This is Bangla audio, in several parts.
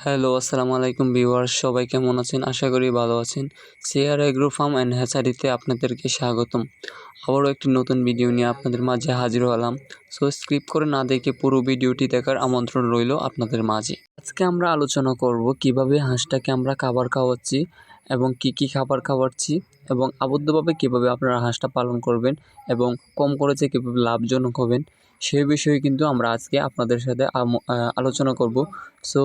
হ্যালো, আসসালামু আলাইকুম ভিউয়ার্স, সবাই কেমন আছেন? আশা করি ভালো আছেন। সিআর এগ্রো ফার্ম অ্যান্ড হ্যাচারিতে আপনাদেরকে স্বাগতম। আবারও একটি নতুন ভিডিও নিয়ে আপনাদের মাঝে হাজির হলাম। সো স্কিপ করে না দেখে পুরো ভিডিওটি দেখার আমন্ত্রণ রইল আপনাদের মাঝে। আজকে আমরা আলোচনা করব কিভাবে হাঁসটাকে আমরা খাবার খাওয়াচ্ছি এবং কি খাবার খাওয়াচ্ছি এবং আবদ্ধভাবে কিভাবে আপনারা হাঁসটা পালন করবেন এবং কম খরচে কীভাবে লাভজনক হবেন সেই বিষয়ে কিন্তু আমরা আজকে আপনাদের সাথে আলোচনা করব। সো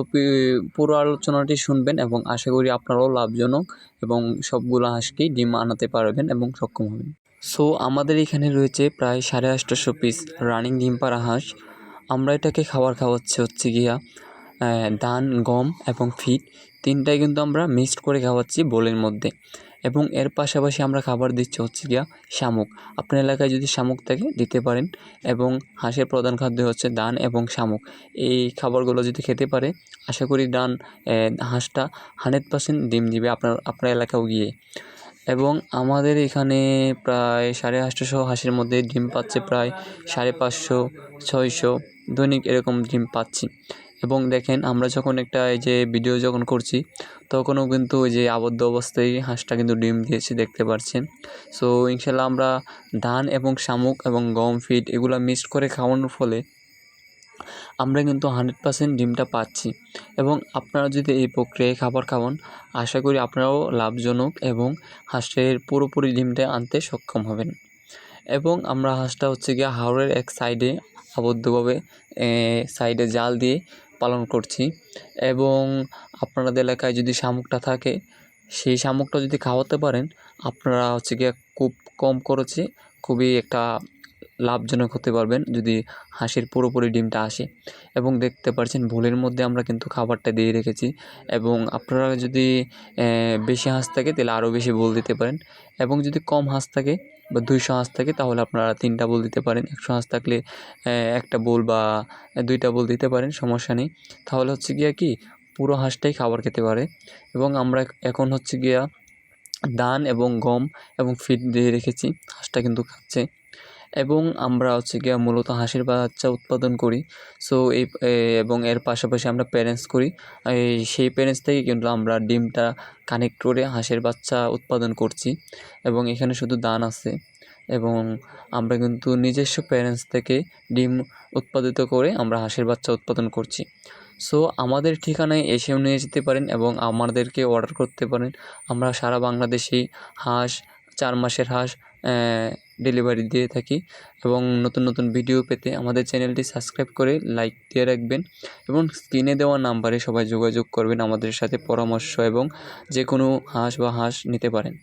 পুরো আলোচনাটি শুনবেন এবং আশা করি আপনারাও লাভজনক এবং সবগুলো হাঁসকেই ডিম আনাতে পারবেন এবং সক্ষম হবেন। সো আমাদের এখানে রয়েছে প্রায় 850 পিস রানিং ডিম পাড়া হাঁস। আমরা এটাকে খাওয়াচ্ছি হচ্ছে গিয়া ধান, গম এবং ফিড তিনটাই কিন্তু আমরা মিক্সড করে খাওয়াচ্ছি বোলের মধ্যে এবং এর পাশাপাশি আমরা খাবার দিচ্ছি হচ্ছে গিয়া শামুক। আপনার এলাকায় যদি শামুক থাকে দিতে পারেন এবং হাঁসের প্রধান খাদ্য হচ্ছে ধান এবং শামুক। এই খাবারগুলো যদি খেতে পারে আশা করি হাঁসটা 100% ডিম দিবে আপনার এলাকাও গিয়ে। এবং আমাদের এখানে প্রায় 850 হাঁসের মধ্যে ডিম পাচ্ছে প্রায় 550-600 দৈনিক এরকম ডিম পাচ্ছি। এবং দেখেন আমরা যখন এই যে ভিডিও যখন করছি তখনও কিন্তু ওই যে আবদ্ধ অবস্থায় হাঁসটা কিন্তু ডিম দিয়েছে দেখতে পাচ্ছেন। সো ইনশাল্লাহ আমরা ধান এবং শামুক এবং গম ফিড এগুলো মিক্সড করে খাওয়ানোর ফলে আমরা কিন্তু 100% ডিমটা পাচ্ছি এবং আপনারা যদি এই প্রক্রিয়ায় খাবার খাওয়ান আশা করি আপনারাও লাভজনক এবং হাঁসের পুরোপুরি ডিমটা আনতে সক্ষম হবেন। এবং আমরা হাঁসটা হচ্ছে গিয়ে হাওরের এক সাইডে আবদ্ধভাবে সাইডে জাল দিয়ে পালন করছি এবং আপনাদের এলাকায় যদি শামুকটা থাকে সেই শামুকটা যদি খাওয়াতে পারেন আপনারা হচ্ছে গিয়ে খুব কম খরচে খুবই একটা লাভজনক হতে পারবেন যদি হাঁসের পুরোপুরি ডিমটা আসে। এবং দেখতে পাচ্ছেন বোলের মধ্যে আমরা কিন্তু খাবারটা দিয়ে রেখেছি এবং আপনারা যদি বেশি হাঁস থাকে তাহলে আরও বেশি বোল দিতে পারেন এবং যদি কম হাঁস থাকে বা 200 হাঁস থাকে তাহলে আপনারা 3টা বোল দিতে পারেন। 100 হাঁস থাকলে একটা বোল বা 2টা বোল দিতে পারেন, সমস্যা নেই। তাহলে হচ্ছে গিয়া কি পুরো হাঁসটাই খাবার খেতে পারে। এবং আমরা এখন হচ্ছে গিয়া ধান এবং গম এবং ফিড দিয়ে রেখেছি, হাঁসটা কিন্তু খাচ্ছে। এবং আমরা হচ্ছে গিয়া মূলত হাঁসের বাচ্চা উৎপাদন করি। সো এবং এর পাশাপাশি আমরা প্যারেন্টস করি। সেই প্যারেন্টস থেকে কিন্তু আমরা ডিমটা কানেক্ট করে হাঁসের বাচ্চা উৎপাদন করছি এবং এখানে শুধু দান আছে এবং আমরা কিন্তু নিজস্ব প্যারেন্টস থেকে ডিম উৎপাদিত করে আমরা হাঁসের বাচ্চা উৎপাদন করছি। সো আমাদের ঠিকানায় এসেও নিয়ে যেতে পারেন এবং আমাদেরকে অর্ডার করতে পারেন। আমরা সারা বাংলাদেশেই হাঁস 4 মাসের হাঁস ডেলিভারি দিয়ে থাকি এবং নতুন ভিডিও পেতে আমাদের চ্যানেলটি সাবস্ক্রাইব করে লাইক দিয়ে রাখবেন এবং স্ক্রিনে দেওয়া নাম্বারে সবাই যোগাযোগ করবেন আমাদের সাথে পরামর্শ এবং যে কোনো হাঁস নিতে পারেন।